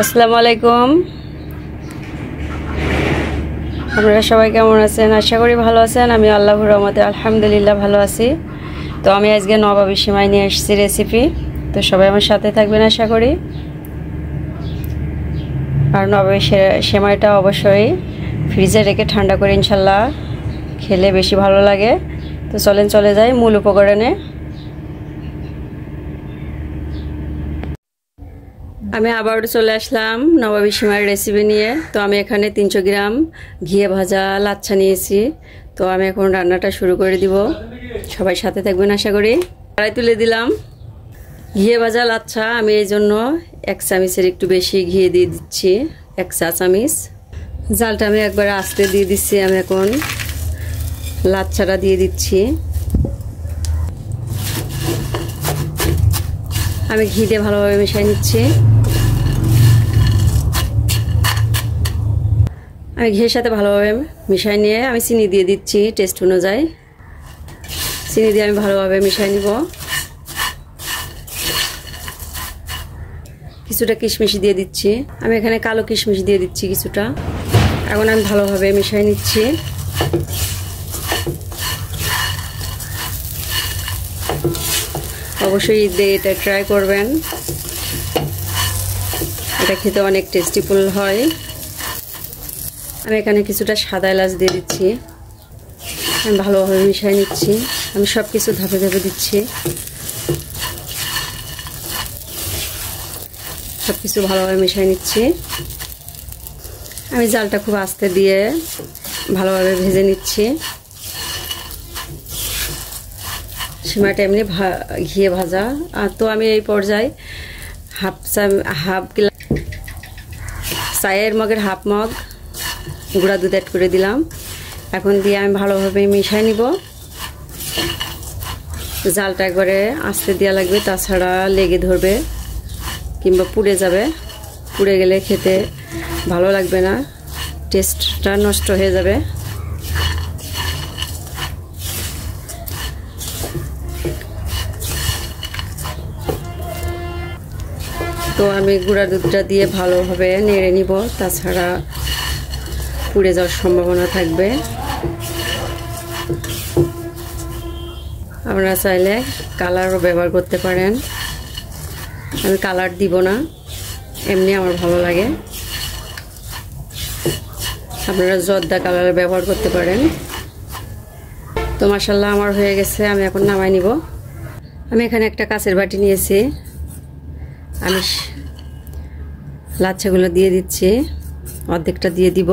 আসসালামু আলাইকুম। আপনারা সবাই কেমন আছেন? আশা করি ভালো আছেন। আমি আল্লাহর রহমতে আলহামদুলিল্লাহ ভালো আছি। তো আমি আজকে নবাবী সেমাই নিয়ে এসেছি রেসিপি। তো সবাই আমার সাথে থাকবেন আশা করি। আর নবাবী সেমাইটা অবশ্যই ফ্রিজে রেখে ঠান্ডা করে ইনশাল্লাহ খেলে বেশি ভালো লাগে। তো চলেন চলে যাই মূল উপকরণে। আমি আবারও চলে আসলাম নবাবী সেমাইয়ের রেসিপি নিয়ে। তো আমি এখানে 300 গ্রাম ঘিয়ে ভাজা লাচ্ছা নিয়েছি। তো আমি এখন রান্নাটা শুরু করে দিব। সবাই সাথে থাকবেন আশা করি। কড়াই তুলে দিলাম ঘিয়ে ভাজা লাচ্ছা। আমি এই জন্য 1 চামচের একটু বেশি ঘি দিয়ে দিচ্ছি, 1 চা চামচ। জালটা আমি একবার আস্তে দিয়ে দিচ্ছি। আমি এখন লাচ্ছাটা দিয়ে দিচ্ছি। আমি ঘি দিয়ে ভালোভাবে মিশিয়ে নিচ্ছি। আমি ঘিয়ের সাথে ভালোভাবে মিশিয়ে নিয়ে আমি চিনি দিয়ে দিচ্ছি টেস্ট অনুযায়ী। চিনি দিয়ে আমি ভালোভাবে মিশিয়ে নিব। কিছুটা কিশমিশ দিয়ে দিচ্ছি। আমি এখানে কালো কিশমিশ দিয়ে দিচ্ছি কিছুটা। এখন আমি ভালোভাবে মিশিয়ে নিচ্ছি। অবশ্যই এটা ট্রাই করবেন, এটা খেতে অনেক টেস্টিফুল হয়। আমি এখানে কিছুটা সাদা এলাচ দিয়ে দিচ্ছি। আমি ভালোভাবে মিশিয়ে নিচ্ছি। আমি সব কিছু ধাপে ধাপে দিচ্ছি। সব কিছু ভালোভাবে মিশিয়ে নিচ্ছি। আমি জালটা খুব আস্তে দিয়ে ভালোভাবে ভেজে নিচ্ছি। সেমাইটা এমনি ঘিয়ে ভাজা। আর তো আমি এই পর্যায়ে হাফ গ্লাস চায়ের মগের হাফ মগ গুঁড়া দুধ অ্যাড করে দিলাম। এখন দিয়ে আমি ভালোভাবে মিশিয়ে নিব। জালটা একবারে আস্তে দেওয়া লাগবে, তাছাড়া লেগে ধরবে কিংবা পুড়ে যাবে। পুড়ে গেলে খেতে ভালো লাগবে না, টেস্টটা নষ্ট হয়ে যাবে। তো আমি গুঁড়া দুধটা দিয়ে ভালোভাবে নেড়ে নিব, তাছাড়া পুড়ে যাওয়ার সম্ভাবনা থাকবে। আপনারা চাইলে কালারও ব্যবহার করতে পারেন। আমি কালার দিব না, এমনি আমার ভালো লাগে। আপনারা জর্দা কালার ব্যবহার করতে পারেন। তো মাশাআল্লাহ আমার হয়ে গেছে। আমি এখন নামাই নিব। আমি এখানে একটা কাঁচের বাটি নিয়েছি। আমি লাচ্ছাগুলো দিয়ে দিচ্ছি, অর্ধেকটা দিয়ে দিব।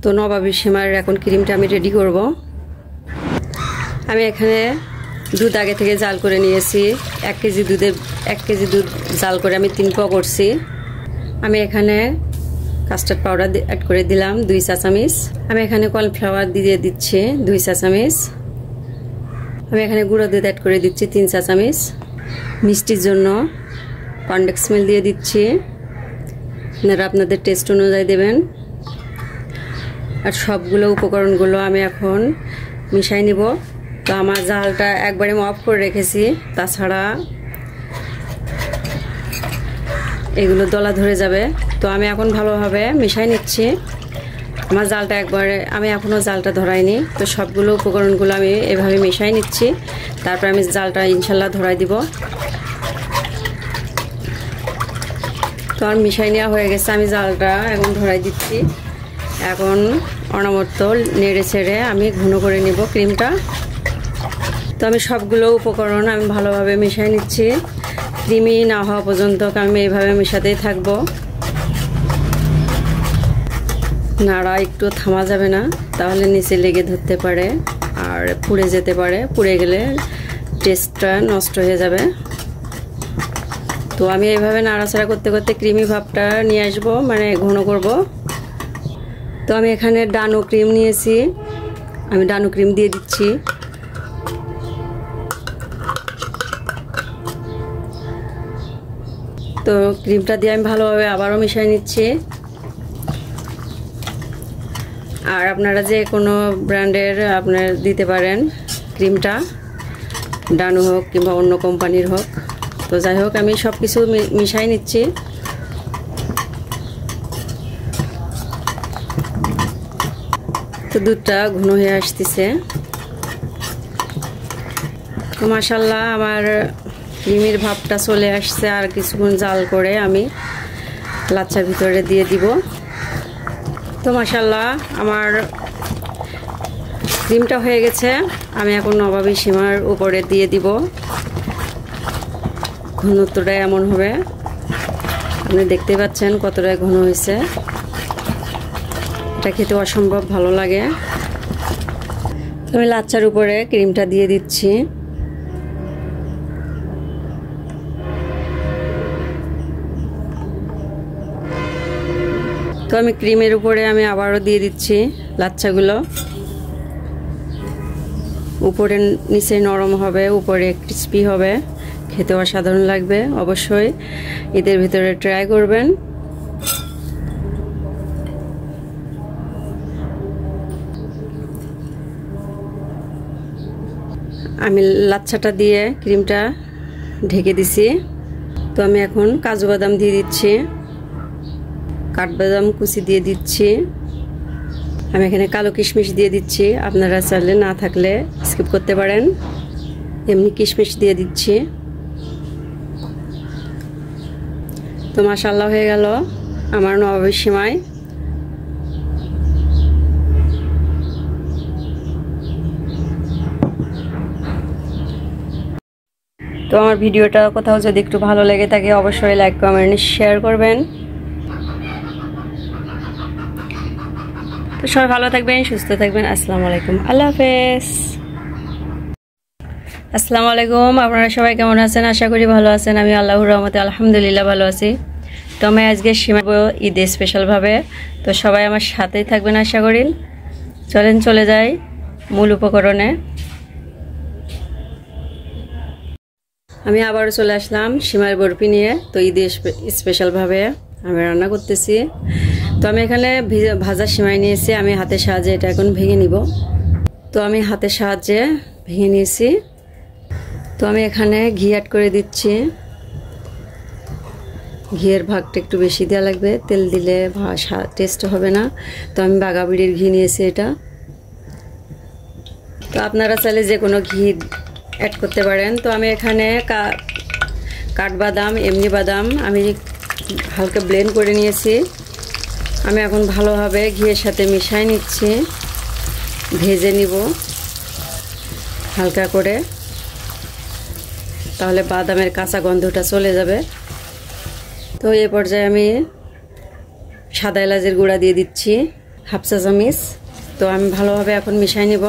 তো নবাবী সেমাইয়ের এখন ক্রিমটা আমি রেডি করব। আমি এখানে দুধ আগে থেকে জাল করে নিয়েছি। 1 কেজি দুধ জাল করে আমি 3 পোয়া করছি। আমি এখানে কাস্টার্ড পাউডার অ্যাড করে দিলাম 2 চা চামচ। আমি এখানে কর্নফ্লাওয়ার দিয়ে দিচ্ছি 2 চা চামচ। আমি এখানে গুঁড়ো দুধ অ্যাড করে দিচ্ছি 3 চা চামচ। মিষ্টির জন্য কনডেন্স মিল্ক দিয়ে দিচ্ছি। আপনারা আপনাদের টেস্ট অনুযায়ী দেবেন। আর সবগুলো উপকরণগুলো আমি এখন মিশাই নিব। তো আমার জালটা একবারে অফ করে রেখেছি, তাছাড়া এগুলো দলা ধরে যাবে। তো আমি এখন ভালোভাবে মিশাই নিচ্ছি। আমার জালটা আমি এখনও জালটা ধরাইনি। তো সবগুলো উপকরণগুলো আমি এভাবে মিশাই নিচ্ছি। তারপর আমি জালটা ইনশাল্লাহ ধরাই দিব। তো আমার মিশাই নেওয়া হয়ে গেছে। আমি জালটা এখন ধরাই দিচ্ছি। এখন অনবরত নেড়ে ছেড়ে আমি ঘন করে নিব ক্রিমটা। তো আমি সবগুলো উপকরণ আমি ভালোভাবে মিশিয়ে নিচ্ছি। ক্রিমি না হওয়া পর্যন্ত আমি এইভাবে মেশাতেই থাকবো। নাড়া একটু থামা যাবে না, তাহলে নিচে লেগে ধরতে পারে আর পুড়ে যেতে পারে। পুড়ে গেলে টেস্টটা নষ্ট হয়ে যাবে। তো আমি এইভাবে নাড়াচাড়া করতে করতে ক্রিমি ভাবটা নিয়ে আসবো, মানে ঘন করব। তো আমি এখানে ডানো ক্রিম নিয়েছি। আমি ডানো ক্রিম দিয়ে দিচ্ছি। তো ক্রিমটা দিয়ে আমি ভালোভাবে আবারও মিশিয়ে নিচ্ছি। আর আপনারা যে কোনো ব্র্যান্ডের আপনার দিতে পারেন ক্রিমটা, ডানু হোক কিংবা অন্য কোম্পানির হোক। তো যাই হোক, আমি সব কিছু মিশাই নিচ্ছি। তো দুধটা ঘন হয়ে আসতেছে। তো মাশাআল্লাহ আমার ক্রিমের ভাবটা চলে আসছে। আর কিছুক্ষণ জাল করে আমি লাচ্ছার ভিতরে দিয়ে দিব। তো মাশাআল্লাহ আমার ক্রিমটা হয়ে গেছে। আমি এখন নবাবী সীমার উপরে দিয়ে দিব। ঘনত্বটা এমন হবে, আপনি দেখতে পাচ্ছেন কতটা ঘন হয়েছে। এটা খেতে অসম্ভব ভালো লাগে। আমি লাচ্ছার উপরে ক্রিমটা দিয়ে দিচ্ছি। তো আমি ক্রিমের উপরে আমি আবারও দিয়ে দিচ্ছি লাচ্ছাগুলো। উপরে নিচে নরম হবে, উপরে ক্রিস্পি হবে, খেতে অসাধারণ লাগবে। অবশ্যই ঈদের ভিতরে ট্রাই করবেন। আমি লাচ্ছাটা দিয়ে ক্রিমটা ঢেকে দিছি। তো আমি এখন কাজু বাদাম দিয়ে দিচ্ছি, কাঠবাদাম কুচি দিয়ে দিচ্ছি। আমি এখানে কালো কিশমিশ দিয়ে দিচ্ছি। আপনারা চাইলে না থাকলে স্কিপ করতে পারেন, এমনি কিশমিশ দিয়ে দিচ্ছি। তো মাশাআল্লাহ হয়ে গেল আমার নবাবী সিমাই। তো আমার ভিডিওটা কোথাও যদি একটু ভালো লেগে থাকে অবশ্যই লাইক কমেন্ট শেয়ার করবেন। তো সবাই ভালো থাকবেন, সুস্থ থাকবেন। আসসালামু আলাইকুম, আল্লাহ হাফেজ। আসসালামু আলাইকুম, আপনারা সবাই কেমন আছেন? আশা করি ভালো আছেন। আমি আল্লাহর রহমতে আলহামদুলিল্লাহ ভালো আছি। তো আমি আজকে সিমাব ঈদে স্পেশালভাবে। তো সবাই আমার সাথেই থাকবেন আশা করি। চলেন চলে যাই মূল উপকরণে। আমি আবারও চলে আসলাম সিমাই বরফি নিয়ে। তো ঈদে স্পেশালভাবে আমি রান্না করতেছি। তো আমি এখানে ভাজা সিমাই নিয়েছি। আমি হাতের সাহায্যে এটা এখন ভেঙে নিব। তো আমি হাতের সাহায্যে ভেঙে নিয়েছি। তো আমি এখানে ঘি অ্যাড করে দিচ্ছি। ঘিয়ের ভাগটা একটু বেশি দেওয়া লাগবে, তেল দিলে টেস্ট হবে না। তো আমি বাঘাবিড়ির ঘি নিয়েছি এটা। তো আপনারা চাইলে যে কোনো ঘি অ্যাড করতে পারেন। তো আমি এখানে কাঠবাদাম, এমনি বাদাম আমি হালকা ব্লেন্ড করে নিয়েছি। আমি এখন ভালোভাবে ঘিয়ের সাথে মিশিয়ে নিচ্ছি, ভেজে নিব হালকা করে, তাহলে বাদামের কাঁচা গন্ধটা চলে যাবে। তো এই পর্যায়ে আমি সাদা এলাচের গুঁড়া দিয়ে দিচ্ছি 1/2 চা চামচ। তো আমি ভালোভাবে এখন মিশিয়ে নিব।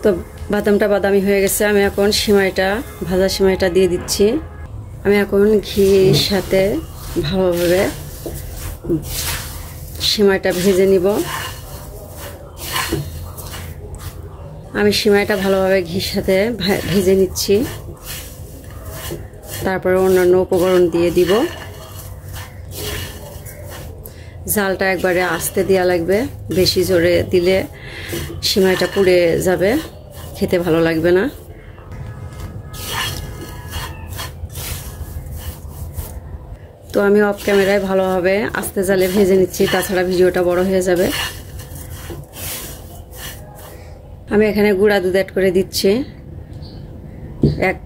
তো বাদামটা বাদামি হয়ে গেছে। আমি এখন সিমাইটা, ভাজা সিমাইটা দিয়ে দিচ্ছি। আমি এখন ঘির সাথে ভালোভাবে সিমাইটা ভেজে নিব। আমি সিমাইটা ভালোভাবে ঘির সাথে ভেজে নিচ্ছি। তারপরে অন্যান্য উপকরণ দিয়ে দিব। জালটা একবারে আস্তে দেওয়া লাগবে, বেশি জোরে দিলে সিমাইটা পুড়ে যাবে, খেতে ভালো লাগবে না। তো আমি অফ ক্যামেরায় ভালোভাবে আস্তে জালে ভেজে নিচ্ছি, তাছাড়া ভিডিওটা বড় হয়ে যাবে। আমি এখানে গুঁড়া দুধ অ্যাড করে দিচ্ছি 1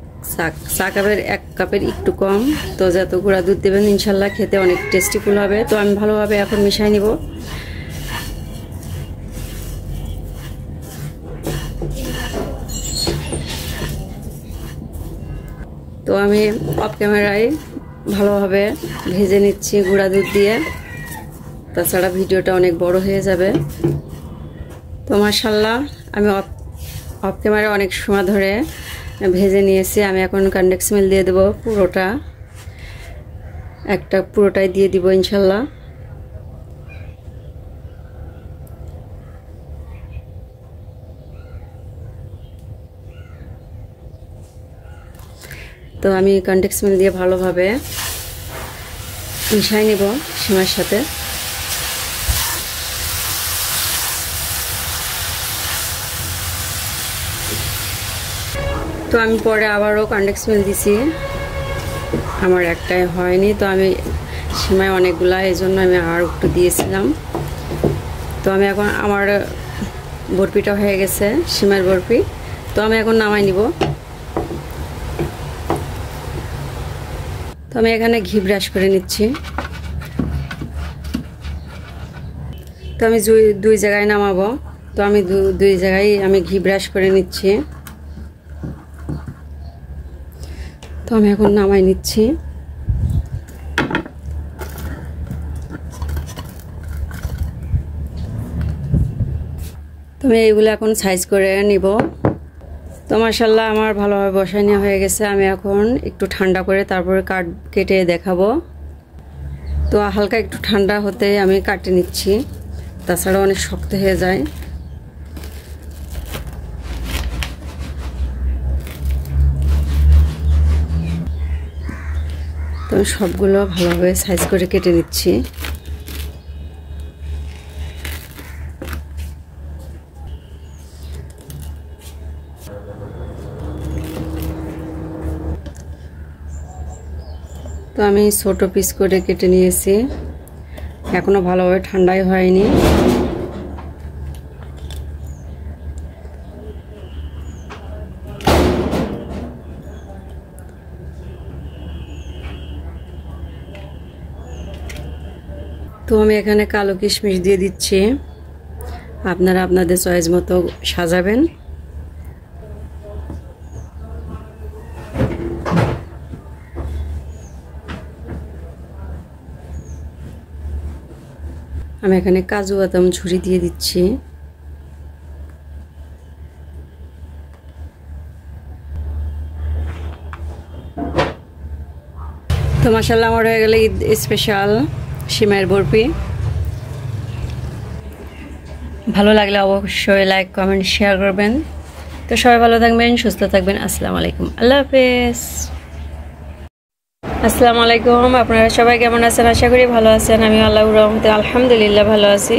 কাপের 1 কাপের একটু কম। তো যত গুঁড়া দুধ দেবেন ইনশাল্লাহ খেতে অনেক টেস্টিফুল হবে। তো আমি ভালোভাবে এখন মিশিয়ে নিব। তো আমি অফ ক্যামেরায় ভালোভাবে ভেজে নিচ্ছি গুঁড়া দুধ দিয়ে, তাছাড়া ভিডিওটা অনেক বড় হয়ে যাবে। তো মাশাআল্লাহ আমি অফ ক্যামেরায় অনেক সময় ধরে ভেজে নিয়েছি। আমি এখন কনডেন্স মিল্ক দিয়ে দেবো পুরোটা, পুরোটাই দিয়ে দিব ইনশাল্লাহ। তো আমি কনডেন্স মিল্ক দিয়ে ভালোভাবে মিশিয়ে নেব সিমাইয়ের সাথে। তো আমি পরে আবারও কনডেন্স মিল্ক দিছি, আমার একটাই হয়নি। তো আমি সিমাই অনেকগুলা, এই জন্য আমি আর একটু দিয়েছিলাম। তো আমি এখন আমার বরফিটা হয়ে গেছে, সিমাইয়ের বরফি। তো আমি এখন নামাই নিব। তো আমি এখানে ঘি ব্রাশ করে নিচ্ছি। তো আমি দুই জায়গায় নামাবো, তো আমি দুই জায়গায় আমি ঘি ব্রাশ করে নিচ্ছি। তো আমি এখন নামাই নিচ্ছি। তো আমি এইগুলো এখন সাইজ করে নিব। তো মাশাআল্লাহ আমার ভালোভাবে বসায় নেওয়া হয়ে গেছে। আমি এখন একটু ঠান্ডা করে তারপরে কেটে দেখাবো। তো হালকা একটু ঠান্ডা হতে আমি কাটে নিচ্ছি, তাছাড়া অনেক শক্ত হয়ে যায়। তো আমি সবগুলো ভালোভাবে সাইজ করে কেটে নিচ্ছি। তো আমি ছোট পিস করে কেটে নিয়েছি, এখনো ভালোভাবে ঠান্ডাই হয়নি। তো আমি এখানে কালো কিশমিশ দিয়ে দিচ্ছি, আপনারা আপনাদের চয়েস মতো সাজাবেন। আমি এখানে কাজু বাদাম ঝুরি দিয়ে দিচ্ছি। তো মাশাআল্লাহ আমার হয়ে গেল ঈদ স্পেশাল সিমাইয়ের বরফি। ভালো লাগলে অবশ্যই লাইক কমেন্ট শেয়ার করবেন। তো সবাই ভালো থাকবেন, সুস্থ থাকবেন। আসসালামু আলাইকুম, আল্লাহ হাফেজ। আসসালামু আলাইকুম, আপনারা সবাই কেমন আছেন? আশা করি ভালো আছেন। আমি আল্লাহর রহমতে আলহামদুলিল্লাহ ভালো আছি।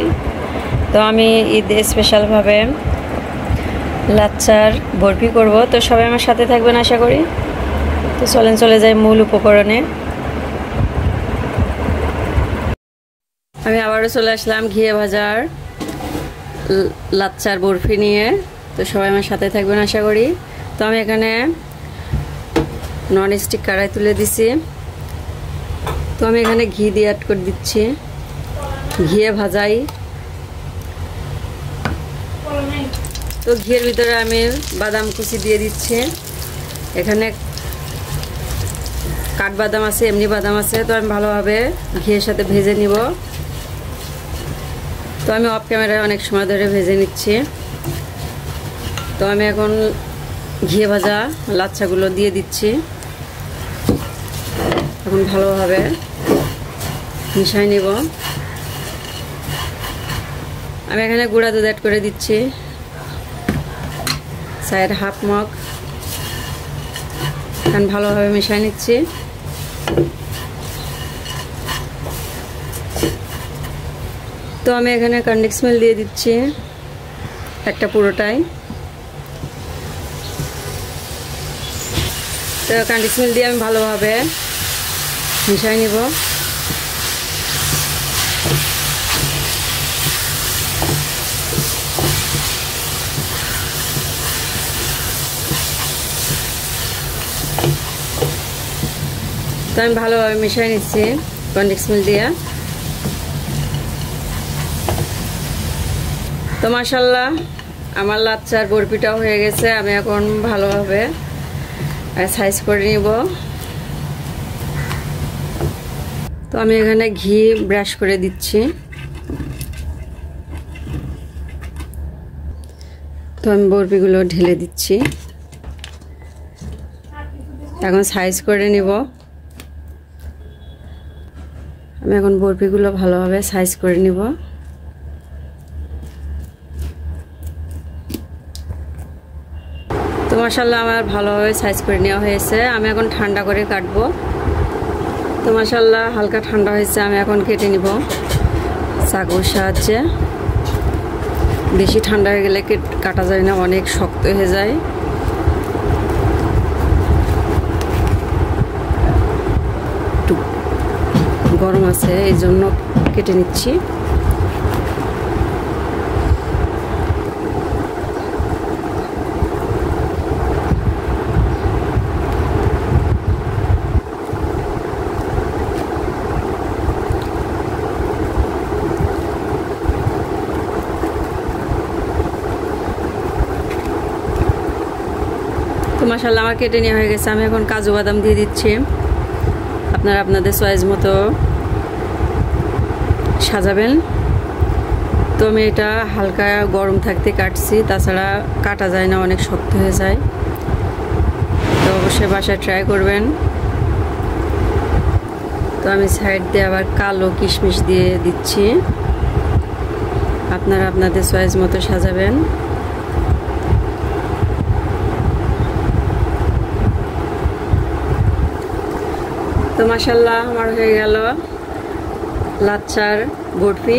তো আমি ঈদ স্পেশালভাবে লাচ্চার বরফি করব। তো সবাই আমার সাথে থাকবেন আশা করি। তো চলে যাই মূল উপকরণে। আমি আবারও চলে আসলাম ঘিয়ে ভাজার লাচ্চার বরফি নিয়ে। তো সবাই আমার সাথে থাকবেন আশা করি। তো আমি এখানে নন স্টিক কড়াই তুলে দিছি। তো আমি এখানে ঘি দিয়ে অ্যাড করে দিচ্ছি, ঘিয়ে ভাজাই। তো ঘিয়ের ভিতরে আমি বাদাম কুচি দিয়ে দিচ্ছি। এখানে কাঠবাদাম আছে, এমনি বাদাম আছে। তো আমি ভালোভাবে ঘিয়ের সাথে ভেজে নিব। তো আমি অফ ক্যামেরায় অনেক সময় ধরে ভেজে নিচ্ছি। তো আমি এখন ঘিয়ে ভাজা লাচ্চাগুলো দিয়ে দিচ্ছি। এখন ভালোভাবে মিশাই নিব। আমি এখানে গুঁড়া দুধ অ্যাড করে দিচ্ছি, চায়ের হাফ মগ। এখন ভালোভাবে মিশাই নিচ্ছি। তো আমি এখানে কনডেন্স মিল্ক দিয়ে দিচ্ছি একটা পুরোটাই। তো কনডেন্স মিল্ক দিয়ে আমি ভালোভাবে মিশাই নিব। তো আমি ভালোভাবে মিশাই নিচ্ছি কনডেন্স মিল্ক দিয়ে। তো মাশাআল্লাহ আমার লাচ্চার বরফিটাও হয়ে গেছে। আমি এখন ভালোভাবে সাইজ করে নিব। তো আমি এখানে ঘি ব্রাশ করে দিচ্ছি। তো আমি বরফিগুলো ঢেলে দিচ্ছি, এখন সাইজ করে নিব। আমি এখন বরফিগুলো ভালোভাবে সাইজ করে নিব। তো মাশাআল্লাহ আমার ভালোভাবে সাইজ করে নেওয়া হয়েছে। আমি এখন ঠান্ডা করে কাটবো। তো মাশাআল্লাহ হালকা ঠান্ডা হয়েছে, আমি এখন কেটে নিব চাকুর সাহায্যে। বেশি ঠান্ডা হয়ে গেলে কাটা যায় না, অনেক শক্ত হয়ে যায়। গরম আছে, এই জন্য কেটে নিচ্ছি। তো মাশাআল্লাহ আমার কেটে নেওয়া হয়ে গেছে। আমি এখন কাজু বাদাম দিয়ে দিচ্ছি। আপনারা আপনাদের চয়েস মতো সাজাবেন। তো আমি এটা হালকা গরম থাকতে কাটছি, তাছাড়া কাটা যায় না, অনেক শক্ত হয়ে যায়। তো অবশ্যই বাসায় ট্রাই করবেন। তো আমি সাইড দিয়ে আবার কালো কিশমিশ দিয়ে দিচ্ছি। আপনারা আপনাদের চয়েস মতো সাজাবেন। তো মাশাআল্লাহ আমার হয়ে গেল লাচ্ছার বরফি।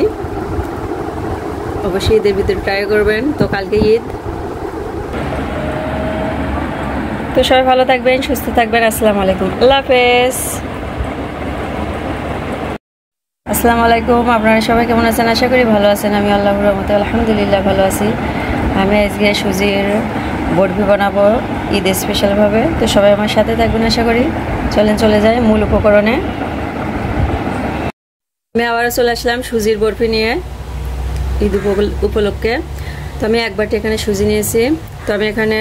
অবশ্যই ঈদের ভিতরে ট্রাই করবেন। তো কালকে ঈদ। তো সবাই ভালো থাকবেন, সুস্থ থাকবেন। আসসালামু আলাইকুম, আল্লাহ হাফেজ। আসসালামু আলাইকুম, আপনারা সবাই কেমন আছেন? আশা করি ভালো আছেন। আমি আল্লাহর রহমতে আলহামদুলিল্লাহ ভালো আছি। আমি আজকে সুজির বরফি বানাবো ঈদ স্পেশালভাবে। তো সবাই আমার সাথে থাকবেন আশা করি। চলেন চলে যাই মূল উপকরণে। আমি আবারও চলে আসলাম সুজির বরফি নিয়ে ঈদ উপলক্ষে। তো আমি এক বাটি এখানে সুজি নিয়েছি। তো আমি এখানে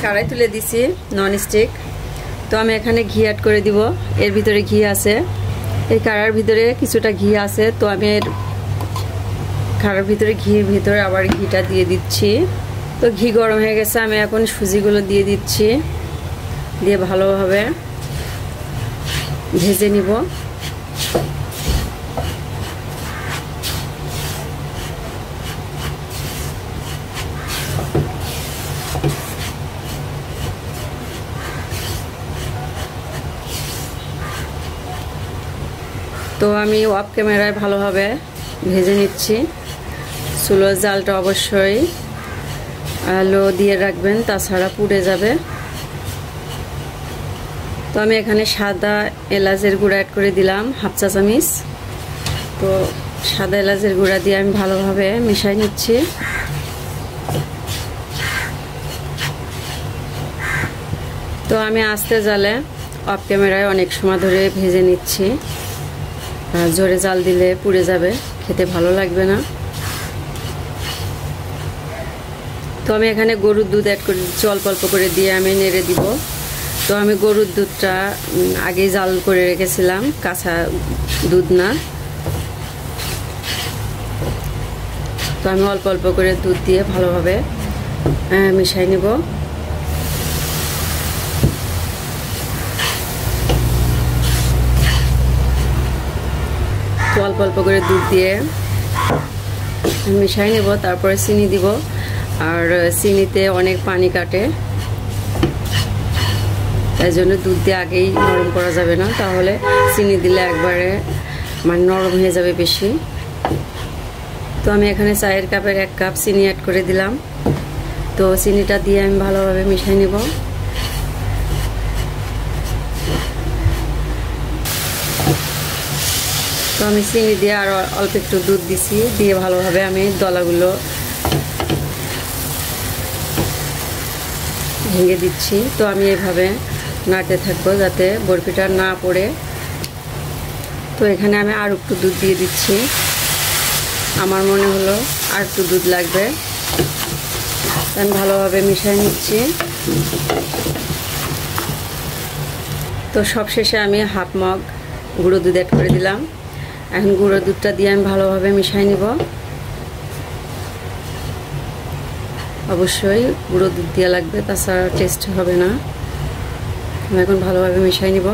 কড়াই তুলে দিছি নন স্টিক। তো আমি এখানে ঘি অ্যাড করে দিব। এর ভিতরে ঘি আছে, এই কড়াইয়ের ভিতরে কিছুটা ঘি আছে। তো আমি এর কড়াইয়ের ভিতরে ঘির ভিতরে আবার ঘিটা দিয়ে দিচ্ছি। তো ঘি গরম হয়ে গেছে, আমি এখন সুজিগুলো দিয়ে দিচ্ছি। দিয়ে ভালোভাবে ভেজে নিব। তো আমি অফ ক্যামেরায় ভালোভাবে ভেজে নিচ্ছি। চুলোর জালটা অবশ্যই লো দিয়ে রাখবেন, তাছাড়া পুড়ে যাবে। তো আমি এখানে সাদা এলাচের গুঁড়া অ্যাড করে দিলাম হাফ চা চামচ। তো সাদা এলাচের গুঁড়া দিয়ে আমি ভালোভাবে মিশাই নিচ্ছি। তো আমি আস্তে জালে অফ ক্যামেরায় অনেক সময় ধরে ভেজে নিচ্ছি। জোরে জাল দিলে পুড়ে যাবে, খেতে ভালো লাগবে না। তো আমি এখানে গরুর দুধ অ্যাড করে দিচ্ছি, অল্প অল্প করে দিয়ে আমি নেড়ে দিব। তো আমি গরুর দুধটা আগে জাল করে রেখেছিলাম, কাঁচা দুধ না। তো আমি অল্প অল্প করে দুধ দিয়ে ভালোভাবে মিশাই নিব। তো অল্প অল্প করে দুধ দিয়ে মিশাই নেব, তারপরে চিনি দিব। আর চিনিতে অনেক পানি কাটে, তাই জন্য দুধ দিয়ে আগেই নরম করা যাবে না, তাহলে চিনি দিলে একবারে মানে নরম হয়ে যাবে বেশি। তো আমি এখানে চায়ের কাপের 1 কাপ চিনি অ্যাড করে দিলাম। তো চিনিটা দিয়ে আমি ভালোভাবে মিশিয়ে নেব। তো আমি চিনি দিয়ে আর অল্প একটু দুধ দিছি, দিয়ে ভালোভাবে আমি দলাগুলো ভেঙে দিচ্ছি। তো আমি এভাবে নাড়তে থাকবো যাতে বরফিটা না পড়ে। তো এখানে আমি আর একটু দুধ দিয়ে দিচ্ছি, আমার মনে হলো আর একটু দুধ লাগবে। আমি ভালোভাবে মিশিয়ে নিচ্ছি। তো সবশেষে আমি হাফ মগ গুঁড়ো দুধ অ্যাড করে দিলাম। এখন গুঁড়ো দুধটা দিয়ে আমি ভালোভাবে মিশিয়ে নিব। অবশ্যই গুঁড়ো দুধ দেওয়া লাগবে, তাছাড়া টেস্ট হবে না। আমি এখন ভালোভাবে মিশিয়ে নিব।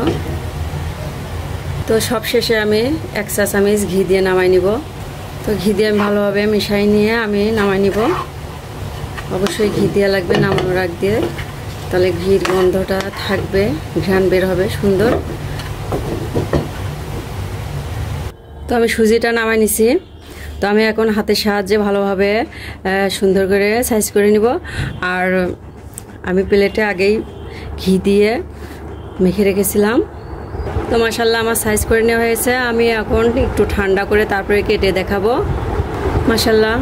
তো সবশেষে আমি 1 চা চামচ ঘি দিয়ে নামাই নিব। তো ঘি দিয়ে আমি ভালোভাবে মিশিয়ে নিয়ে আমি নামাই নিব। অবশ্যই ঘি দেওয়া লাগবে নামানোর আগ দিয়ে, তাহলে ঘির গন্ধটা থাকবে, ঘ্রাণ বের হবে সুন্দর। তো আমি সুজিটা নামাই নিছি। তো আমি এখন হাতের সাহায্যে ভালোভাবে সুন্দর করে সাইজ করে নিব। আর আমি প্লেটে আগেই ঘি দিয়ে মেখে রেখেছিলাম। তো মাশাআল্লাহ আমার সাইজ করে নেওয়া হয়েছে। আমি এখন একটু ঠান্ডা করে তারপরে কেটে দেখাবো। মাশাআল্লাহ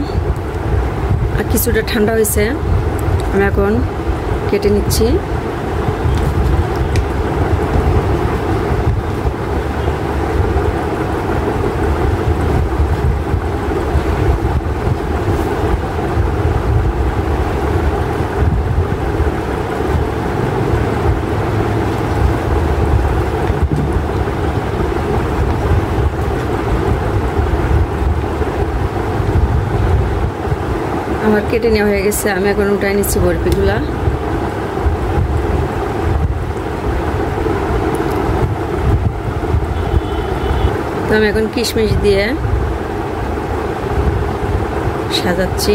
কিছুটা ঠান্ডা হয়েছে, আমি এখন কেটে নিচ্ছি। আমার কেটে নেওয়া হয়ে গেছে, আমি এখন উঠাই নিচ্ছি বরফিগুলা। তো আমি এখন কিশমিশ দিয়ে সাজাচ্ছি।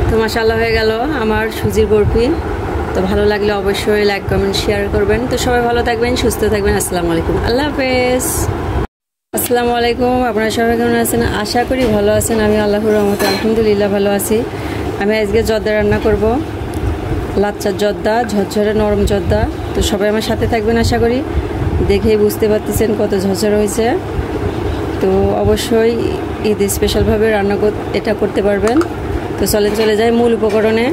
তো মাশাআল্লাহ হয়ে গেল আমার সুজির বরফি। তো ভালো লাগলে অবশ্যই লাইক কমেন্ট শেয়ার করবেন। তো সবাই ভালো থাকবেন, সুস্থ থাকবেন। আসসালামু আলাইকুম, আল্লাহ হাফেজ। আসসালামু আলাইকুম, আপনারা সবাই কেমন আছেন? আশা করি ভালো আছেন। আমি আল্লাহর রহমতে আলহামদুলিল্লাহ ভালো আছি। আমি আজকে জর্দা রান্না করব, লাচ্চার জর্দা, ঝরঝরে নরম জর্দা। তো সবাই আমার সাথে থাকবেন, আশা করি দেখেই বুঝতে পারতেছেন কত ঝরঝরে হয়েছে। তো অবশ্যই ঈদ স্পেশালভাবে রান্না এটা করতে পারবেন। তো চলে যায় মূল উপকরণে।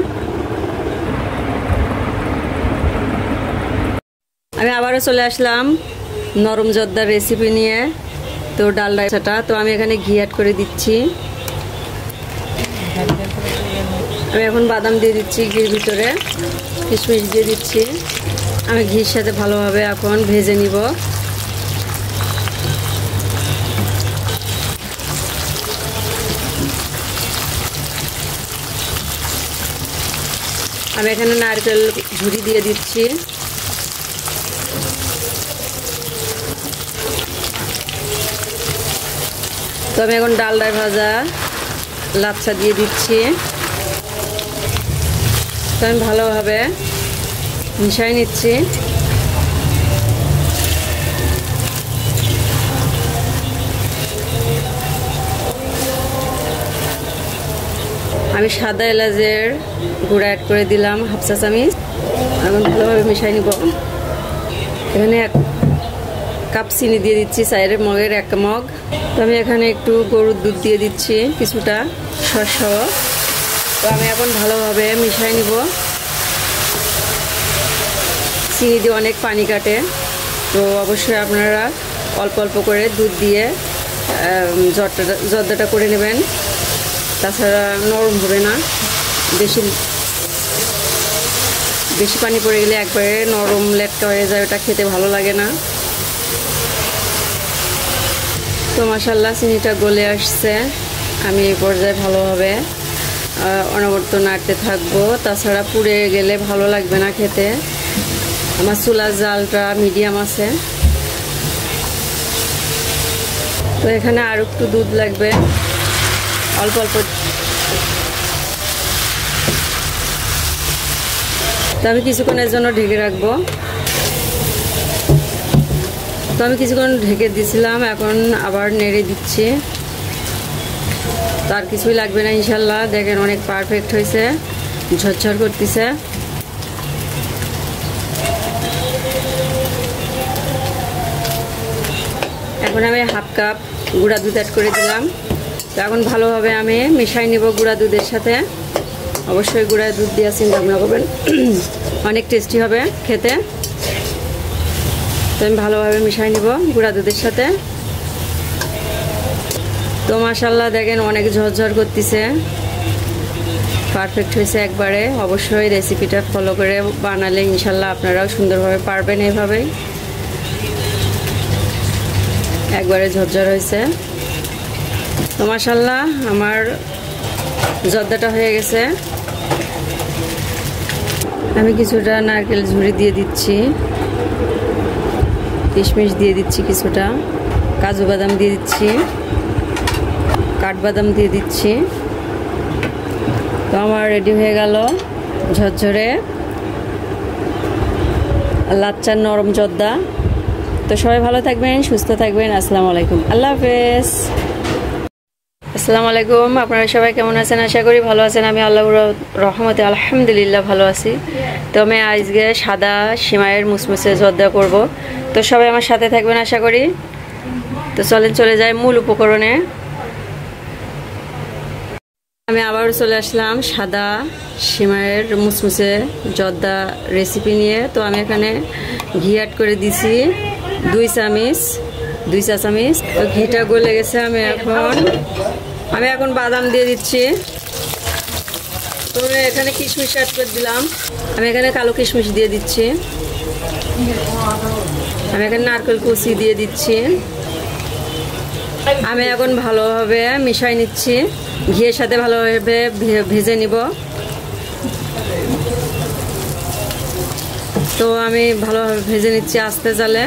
আমি আবারও চলে আসলাম নরম জর্দার রেসিপি নিয়ে। তো ডালডাটা, তো আমি এখানে ঘি অ্যাড করে দিচ্ছি। আমি এখন বাদাম দিয়ে দিচ্ছি ঘির ভিতরে, কিশমিশ দিয়ে দিচ্ছি। আমি ঘির সাথে ভালোভাবে এখন ভেজে নিব। আমি এখানে নারকেল ঝুরি দিয়ে দিচ্ছি। তো আমি এখন ডালডায় ভাজা লাচ্ছা দিয়ে দিচ্ছি। তো আমি ভালোভাবে মিশিয়ে নিচ্ছি। আমি সাদা এলাচের গুঁড়া অ্যাড করে দিলাম হাফ চা চামচ। এখন ভালোভাবে মিশিয়ে নিব। এখানে 1 কাপ চিনি দিয়ে দিচ্ছি, চায়ের মগের 1 মগ। তো আমি এখানে একটু গরুর দুধ দিয়ে দিচ্ছি কিছুটা সহ। তো আমি এখন ভালোভাবে মিশিয়ে নিব। চিনি দিয়ে অনেক পানি কাটে, তো অবশ্যই আপনারা অল্প অল্প করে দুধ দিয়ে জর্দাটা করে নেবেন, তাছাড়া নরম হবে না। বেশি পানি পড়ে গেলে একবারে নরম লেটকা হয়ে যায়, ওটা খেতে ভালো লাগে না। তো মাশাআল্লাহ চিনিটা গলে আসছে। আমি এই পর্যায়ে ভালোভাবে অনবরত নাড়তে থাকবো, তাছাড়া পুড়ে গেলে ভালো লাগবে না খেতে। আমার চুলার জালটা মিডিয়াম আছে। তো এখানে আর একটু দুধ লাগবে, অল্প অল্প। তো আমি কিছুক্ষণের জন্য ঢেকে রাখবো। তো আমি কিছুক্ষণ ঢেকে দিয়েছিলাম, এখন আবার নেড়ে দিচ্ছি। তার কিছুই লাগবে না ইনশাল্লাহ। দেখেন অনেক পারফেক্ট হয়েছে, ঝরঝর করতেছে। এখন আমি হাফ কাপ গুঁড়া দুধ অ্যাড করে দিলাম। তো এখন ভালোভাবে আমি মিশাই নিব গুঁড়া দুধের সাথে। অবশ্যই গুঁড়া দুধ দিয়ে চিন্তা ভাবনা করবেন, অনেক টেস্টি হবে খেতে। তো আমি ভালোভাবে মিশাই নিব গুঁড়া দুধের সাথে। তো মাশাআল্লাহ দেখেন অনেক ঝরঝর করতেছে, পারফেক্ট হয়েছে একবারে। অবশ্যই রেসিপিটা ফলো করে বানালে ইনশাল্লাহ আপনারাও সুন্দরভাবে পারবেন। এভাবেই একবারে ঝরঝর হয়েছে। তো মাশাআল্লাহ আমার জর্দাটা হয়ে গেছে। আমি কিছুটা নারকেল ঝুড়ি দিয়ে দিচ্ছি, কিশমিশ দিয়ে দিচ্ছি কিছুটা, কাজু বাদাম দিয়ে দিচ্ছি, কাঠবাদাম দিয়ে দিচ্ছি। তো আমার রেডি হয়ে গেল ঝরঝরে লাচ্চার নরম জর্দা। তো সবাই ভালো থাকবেন, সুস্থ থাকবেন। আসসালামু আলাইকুম, আল্লাহ হাফেজ। আসসালামু আলাইকুম, আপনারা সবাই কেমন আছেন? আশা করি ভালো আছেন। আমি আল্লাহর রহমতে আলহামদুলিল্লাহ ভালো আছি। তো আমি আজকে সাদা সিমাইয়ের মুসমুসে জর্দা করব। তো সবাই আমার সাথে থাকবেন আশা করি। তো চলেন চলে যাই মূল উপকরণে। আমি আবারও চলে আসলাম সাদা সিমাইয়ের মুসমুসে জর্দা রেসিপি নিয়ে। তো আমি এখানে ঘি অ্যাড করে দিছি 2 চা চামচ। তো ঘিটা গলে গেছে। আমি এখন বাদাম দিয়ে দিচ্ছি। তো এখানে কিশমিশ অ্যাড করে দিলাম। আমি এখানে কালো কিশমিশ দিয়ে দিচ্ছি। আমি এখানে নারকেল কুচি দিয়ে দিচ্ছি। আমি এখন ভালোভাবে মিশাই নিচ্ছি। ঘিয়ের সাথে ভালোভাবে ভেজে নিব। তো আমি ভালোভাবে ভেজে নিচ্ছি আস্তে জালে।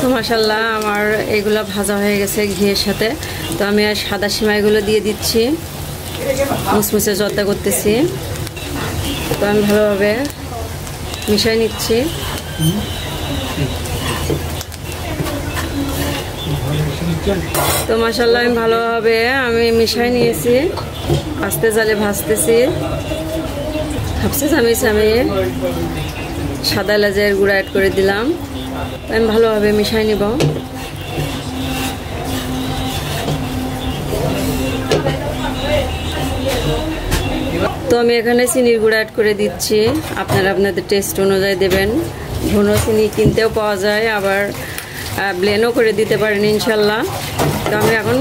তো মাশাআল্লাহ আমার এগুলো ভাজা হয়ে গেছে ঘিয়ের সাথে। তো আমি আর সাদা সিমাইগুলো দিয়ে দিচ্ছি। মুসমুসে জর্দা করতেছি। তো আমি ভালোভাবে মিশাই নিচ্ছি। তো মাশাআল্লাহ আমি ভালোভাবে মিশাই নিয়েছি। আস্তে জালে ভাজতেছি। হাফ চা চামচ আমি সাদা এলাচের গুঁড়া অ্যাড করে দিলাম। আমি ভালোভাবে মিশাই নিব। তো আমি এখানে চিনির গুঁড়া অ্যাড করে দিচ্ছি। আপনারা আপনাদের টেস্ট অনুযায়ী দেবেন। ঘন চিনি কিনতেও পাওয়া যায়, আবার ব্লেন্ডও করে দিতে পারেন ইনশাল্লাহ। তো আমি এখন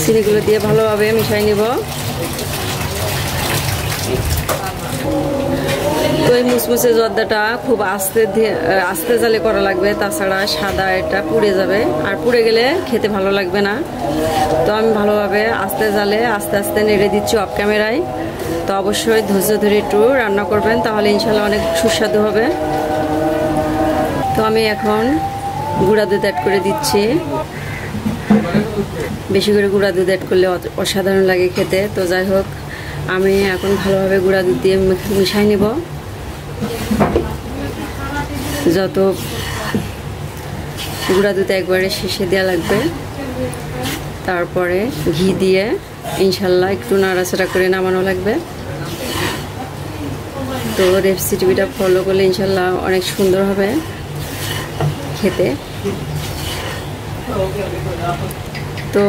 চিনিগুলো দিয়ে ভালোভাবে মিশাই নিব। তো এই মুসমুসে জর্দাটা খুব আস্তে জালে করা লাগবে, তাছাড়া সাদা এটা পুড়ে যাবে, আর পুড়ে গেলে খেতে ভালো লাগবে না। তো আমি ভালোভাবে আস্তে জালে আস্তে আস্তে নেড়ে দিচ্ছি অফ ক্যামেরায়। তো অবশ্যই ধৈর্য ধরে একটু রান্না করবেন, তাহলে ইনশাল্লাহ অনেক সুস্বাদু হবে। তো আমি এখন গুঁড়া দুধ অ্যাড করে দিচ্ছি। বেশি করে গুঁড়া দুধ অ্যাড করলে অসাধারণ লাগে খেতে। তো যাই হোক, আমি এখন ভালোভাবে গুঁড়া দুধ দিয়ে মিশাই নিব। যত গুঁড়া দুধ একবারে শেষে দেওয়া লাগবে। তারপরে ঘি দিয়ে ইনশাল্লাহ একটু নাড়াচাড়া করে নামানো লাগবে। তো রেসিপিটা ফলো করলে ইনশাল্লাহ অনেক সুন্দর হবে খেতে। তো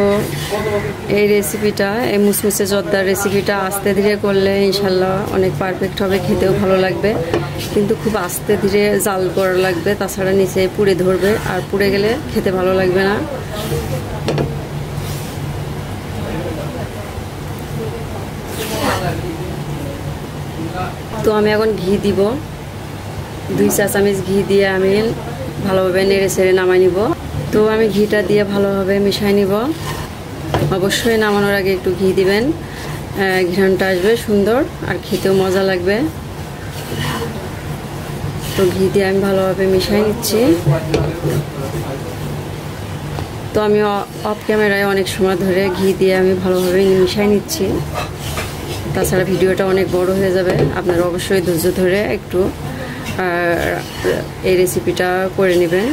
এই রেসিপিটা, এই মুসমুসে জর্দার রেসিপিটা আস্তে ধীরে করলে ইনশাল্লাহ অনেক পারফেক্ট হবে, খেতেও ভালো লাগবে। কিন্তু খুব আস্তে ধীরে জাল করা লাগবে, তাছাড়া নিচে পুড়ে ধরবে, আর পুড়ে গেলে খেতে ভালো লাগবে না। তো আমি এখন ঘি দিব। 2 চা চামচ ঘি দিয়ে আমি ভালোভাবে নেড়ে ছেড়ে নামাই নিব। তো আমি ঘিটা দিয়ে ভালোভাবে মিশাই নিব। অবশ্যই নামানোর আগে একটু ঘি দিবেন, ঘ্রাণটা আসবে সুন্দর, আর খেতেও মজা লাগবে। তো ঘি দিয়ে আমি ভালোভাবে মিশাই নিচ্ছি। তো আমি অফ ক্যামেরায় অনেক সময় ধরে ঘি দিয়ে আমি ভালোভাবে মিশাই নিচ্ছি, তাছাড়া ভিডিওটা অনেক বড় হয়ে যাবে। আপনারা অবশ্যই ধৈর্য ধরে একটু এই রেসিপিটা করে নেবেন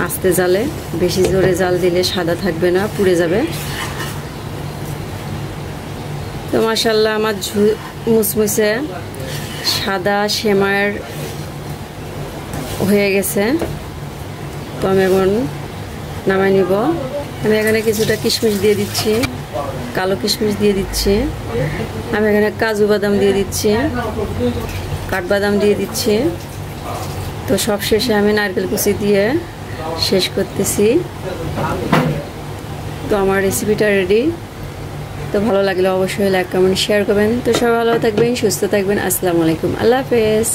আস্তে জালে। বেশি জোরে জাল দিলে সাদা থাকবে না, পুড়ে যাবে। তো মাশাআল্লাহ আমার মুসমুসে সাদা সেমাইয়ের হয়ে গেছে। তো আমি এখন নামাই নিব। আমি এখানে কিছুটা কিশমিশ দিয়ে দিচ্ছি, কালো কিশমিশ দিয়ে দিচ্ছি। আমি এখানে কাজু বাদাম দিয়ে দিচ্ছি, কাঠবাদাম দিয়ে দিচ্ছি। তো সব শেষে আমি নারকেল কুচি দিয়ে শেষ করতেছি। তো আমার রেসিপিটা রেডি। তো ভালো লাগলে অবশ্যই লাইক কমেন্ট শেয়ার করবেন। তো সবাই ভালো থাকবেন, সুস্থ থাকবেন। আসসালামু আলাইকুম, আল্লাহ হাফেজ।